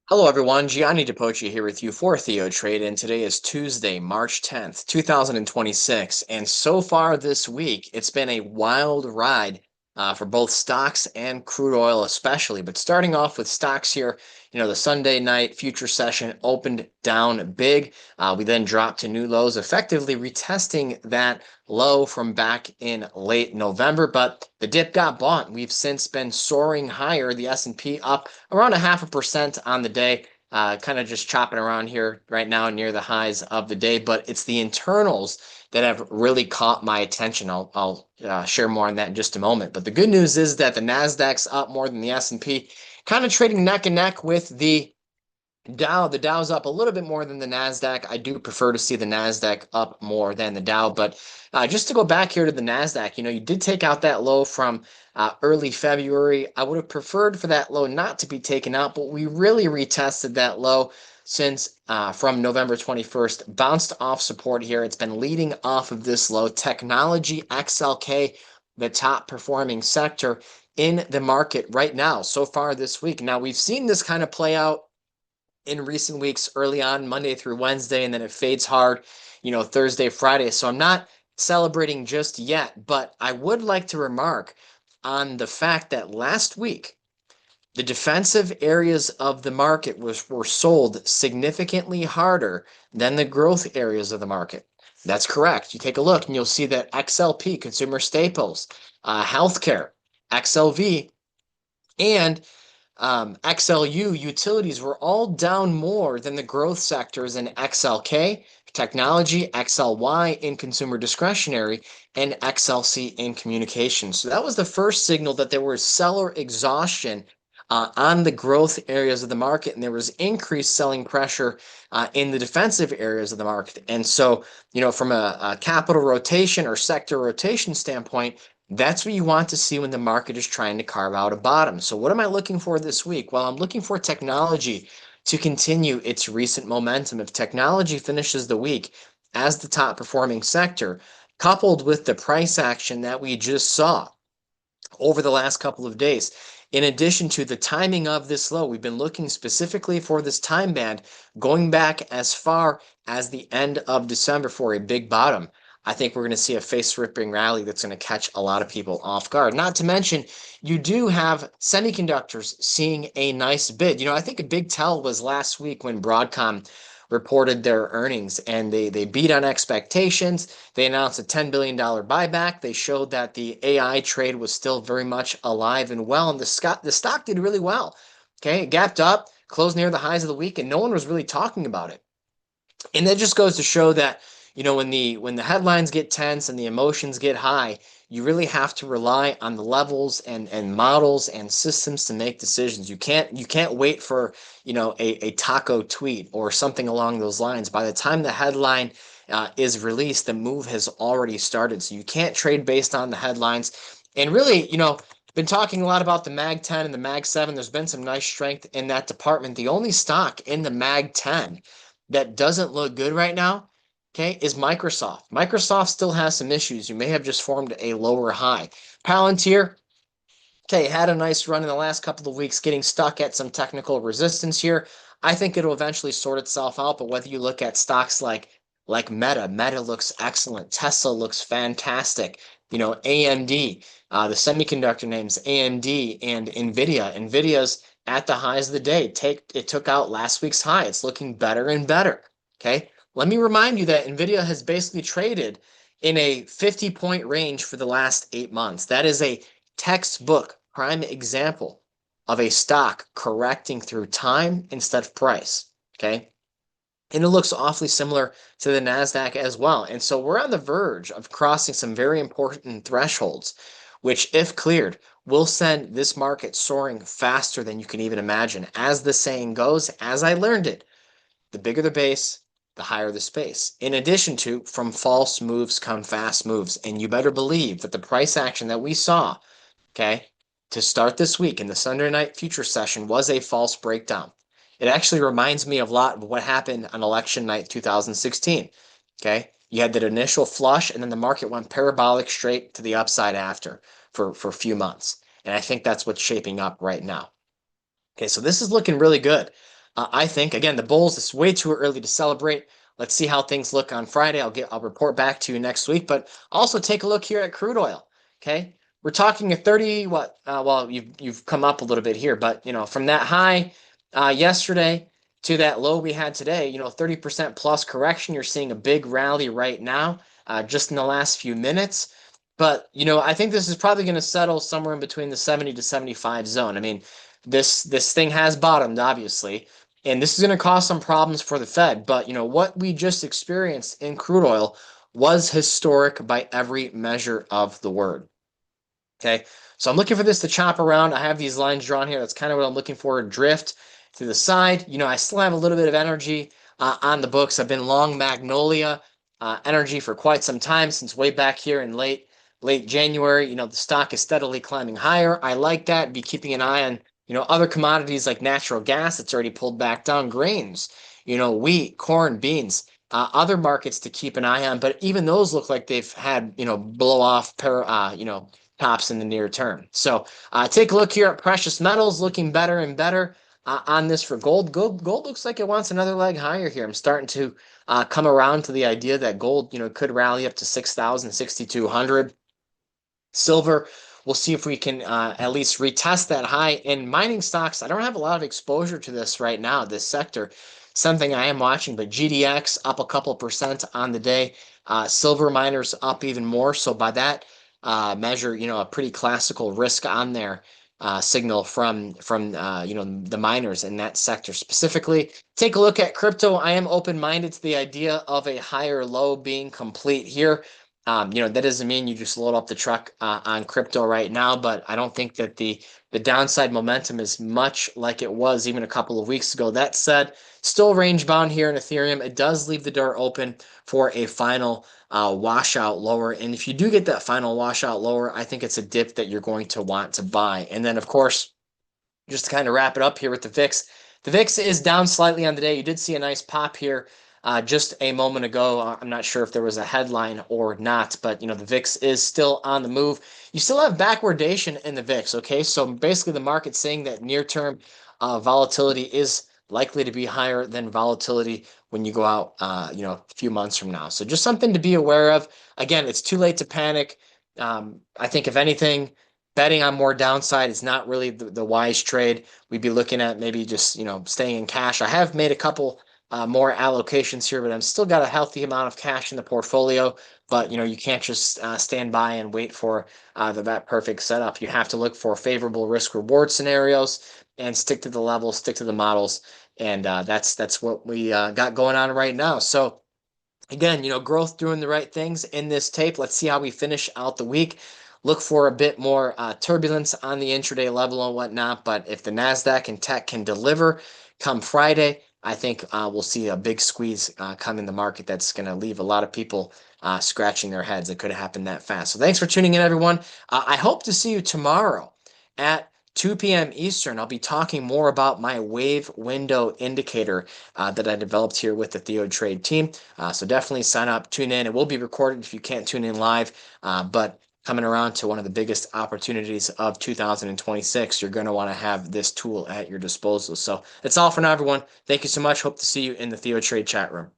Hello everyone, Gianni Di Poce here with you for TheoTrade, and today is Tuesday, March 10th, 2026. And so far this week, it's been a wild ride for both stocks and crude oil especially. But starting off with stocks here, the Sunday night future session opened down big. We then dropped to new lows, effectively retesting that low from back in late November, but the dip got bought. We've since been soaring higher, the S&P up around 0.5% on the day, kind of just chopping around here right now near the highs of the day, but it's the internals that have really caught my attention. I'll share more on that in just a moment. But the good news is that the Nasdaq's up more than the S&P, kind of trading neck and neck with the Dow. The Dow's up a little bit more than the Nasdaq. I do prefer to see the Nasdaq up more than the Dow. But just to go back here to the Nasdaq, you did take out that low from early February. I would have preferred for that low not to be taken out, but we really retested that low since from November 21st, bounced off support here. It's been leading off of this low. Technology, XLK, the top performing sector in the market right now, so far this week. Now, we've seen this kind of play out in recent weeks, early on Monday through Wednesday, and then it fades hard, Thursday, Friday. So I'm not celebrating just yet, but I would like to remark on the fact that last week, the defensive areas of the market were sold significantly harder than the growth areas of the market. That's correct. You take a look and you'll see that XLP, consumer staples, healthcare, XLV, and XLU utilities were all down more than the growth sectors in XLK, technology, XLY in consumer discretionary, and XLC in communications. So that was the first signal that there was seller exhaustion on the growth areas of the market, and there was increased selling pressure in the defensive areas of the market. And so, from a capital rotation or sector rotation standpoint, that's what you want to see when the market is trying to carve out a bottom. So what am I looking for this week? Well, I'm looking for technology to continue its recent momentum. If technology finishes the week as the top performing sector, coupled with the price action that we just saw over the last couple of days, in addition to the timing of this low, we've been looking specifically for this time band going back as far as the end of December for a big bottom. I think we're going to see a face-ripping rally that's going to catch a lot of people off guard. Not to mention, you do have semiconductors seeing a nice bid. I think a big tell was last week when Broadcom reported their earnings and they beat on expectations. They announced a $10 billion buyback. They showed that the AI trade was still very much alive and well, and the stock did really well. Okay, it gapped up, closed near the highs of the week, and no one was really talking about it. And that just goes to show that, when the headlines get tense and the emotions get high, you really have to rely on the levels and models and systems to make decisions. You can't wait for, a taco tweet or something along those lines. By the time the headline is released, the move has already started. So you can't trade based on the headlines. And really, been talking a lot about the Mag 10 and the Mag 7. There's been some nice strength in that department. The only stock in the Mag 10 that doesn't look good right now, okay, is Microsoft. Microsoft still has some issues. You may have just formed a lower high. Palantir, okay, had a nice run in the last couple of weeks, getting stuck at some technical resistance here. I think it'll eventually sort itself out, but whether you look at stocks like Meta looks excellent. Tesla looks fantastic. AMD, the semiconductor names AMD and NVIDIA. NVIDIA's at the highs of the day. It took out last week's high. It's looking better and better. Okay. Let me remind you that NVIDIA has basically traded in a 50-point range for the last 8 months. That is a textbook prime example of a stock correcting through time instead of price. Okay. And it looks awfully similar to the NASDAQ as well. And so we're on the verge of crossing some very important thresholds, which, if cleared, will send this market soaring faster than you can even imagine. As the saying goes, as I learned it, the bigger the base, the higher the space. In addition to, from false moves come fast moves. And you better believe that the price action that we saw, okay, to start this week in the Sunday night future session was a false breakdown. It actually reminds me of a lot of what happened on election night 2016. Okay, you had that initial flush, and then the market went parabolic straight to the upside after for a few months. And I think that's what's shaping up right now. Okay, so this is looking really good. I think again the bulls. It's way too early to celebrate. Let's see how things look on Friday. I'll report back to you next week. But also take a look here at crude oil. Okay, we're talking a 30 what? Well, you've come up a little bit here, but from that high yesterday to that low we had today, 30% plus correction. You're seeing a big rally right now, just in the last few minutes. But I think this is probably going to settle somewhere in between the 70 to 75 zone. I mean, this thing has bottomed, obviously, and this is going to cause some problems for the Fed. But what we just experienced in crude oil was historic by every measure of the word. Okay, so I'm looking for this to chop around. I have these lines drawn here. That's kind of what I'm looking for. Drift to the side. I still have a little bit of energy on the books. I've been long Magnolia energy for quite some time, since way back here in late January. The stock is steadily climbing higher. I like that. Be keeping an eye on other commodities like natural gas. It's already pulled back down. Grains, wheat, corn, beans. Other markets to keep an eye on, but even those look like they've had blow off tops in the near term. So take a look here at precious metals, looking better and better on this for gold. Gold looks like it wants another leg higher here. I'm starting to come around to the idea that gold, could rally up to 6,000, 6,200. Silver, we'll see if we can at least retest that high. In mining stocks, I don't have a lot of exposure to this right now, this sector. Something I am watching, but GDX up a couple percent on the day. Silver miners up even more. So by that measure, a pretty classical risk on there signal from the miners in that sector specifically. Take a look at crypto. I am open-minded to the idea of a higher low being complete here. That doesn't mean you just load up the truck on crypto right now, but I don't think that the downside momentum is much like it was even a couple of weeks ago. That said, still range bound here in Ethereum. It does leave the door open for a final washout lower. And if you do get that final washout lower, I think it's a dip that you're going to want to buy. And then, of course, just to kind of wrap it up here with the VIX. The VIX is down slightly on the day. You did see a nice pop here just a moment ago. I'm not sure if there was a headline or not, but the VIX is still on the move. You still have backwardation in the VIX, okay? So basically the market's saying that near-term volatility is likely to be higher than volatility when you go out, a few months from now. So just something to be aware of. Again, it's too late to panic. I think if anything, betting on more downside is not really the wise trade. We'd be looking at maybe just staying in cash. I have made a couple more allocations here, but I'm still got a healthy amount of cash in the portfolio. But you can't just stand by and wait for that perfect setup. You have to look for favorable risk reward scenarios and stick to the levels, stick to the models, and that's what we got going on right now. So again, growth doing the right things in this tape. Let's see how we finish out the week. Look for a bit more turbulence on the intraday level and whatnot. But if the NASDAQ and tech can deliver come Friday, I think we'll see a big squeeze come in the market that's going to leave a lot of people scratching their heads. It could have happened that fast. So thanks for tuning in, everyone. I hope to see you tomorrow at 2 p.m. Eastern. I'll be talking more about my wave window indicator that I developed here with the TheoTrade team. So definitely sign up, tune in. It will be recorded if you can't tune in live, but coming around to one of the biggest opportunities of 2026, you're going to want to have this tool at your disposal. So that's all for now, everyone. Thank you so much. Hope to see you in the TheoTrade chat room.